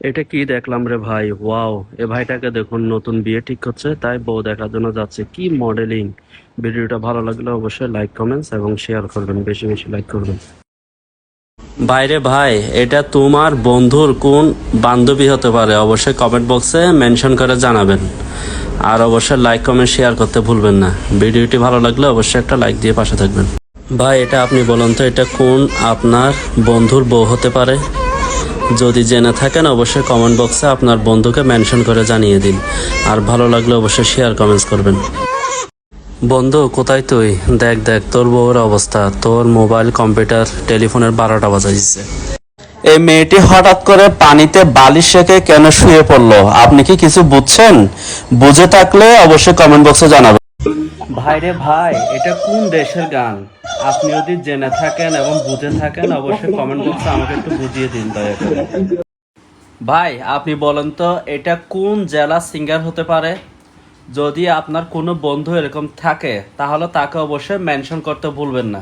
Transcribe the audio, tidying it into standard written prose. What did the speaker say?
এটা কি দেখলাম রে ভাই, ওয়াও! এ ভাইটাকে দেখুন, নতুন বিয়ে ঠিক করছে, তাই বউ দেখার জন্য যাচ্ছে। কি মডেলিং! ভিডিওটা ভালো লাগলে অবশ্যই লাইক, কমেন্টস এবং শেয়ার করবেন, বেশি বেশি লাইক করবেন। বাইরে ভাই, এটা তোমার বন্ধুর কোন বান্ধবী হতে পারে? অবশ্যই কমেন্ট বক্সে মেনশন করে জানাবেন। আর অবশ্যই লাইক, কমেন্ট, শেয়ার করতে ভুলবেন না। ভিডিওটি ভালো লাগলে অবশ্যই একটা লাইক দিয়ে পাশে থাকবেন। ভাই, এটা আপনি বলুন তো, এটা কোন আপনার বন্ধুর বউ হতে পারে? যদি জেনে থাকেন অবশ্যই কমেন্ট বক্সে আপনার বন্ধুকে মেনশন করে জানিয়ে দিন। আর ভালো লাগলে অবশ্যই শেয়ার, কমেন্টস করবেন। বন্ধু, কোথায় তুই? দেখ দেখ তোর বউয়ের অবস্থা, তোর মোবাইল, কম্পিউটার, টেলিফোনের 12টা বাজাইছে। এই মেয়েটি হঠাৎ করে পানিতে বালিশ রেখে কেন শুয়ে পড়লো? আপনি কি কিছু বুঝছেন? বুঝে থাকলে অবশ্যই কমেন্ট বক্সে জানাবেন। ভাইরে ভাই, এটা কোন দেশের গান? আপনি যদি জেনে থাকেন এবং বুঝে থাকেন অবশ্যই কমেন্ট বক্সে আমাকে একটু বুঝিয়ে দিন দয়া করে। ভাই, আপনি বলেন তো, এটা কোন জেলার সিঙ্গার হতে পারে? যদি আপনার কোনো বন্ধু এরকম থাকে তাহলে তাকে অবশ্যই মেনশন করতে ভুলবেন না।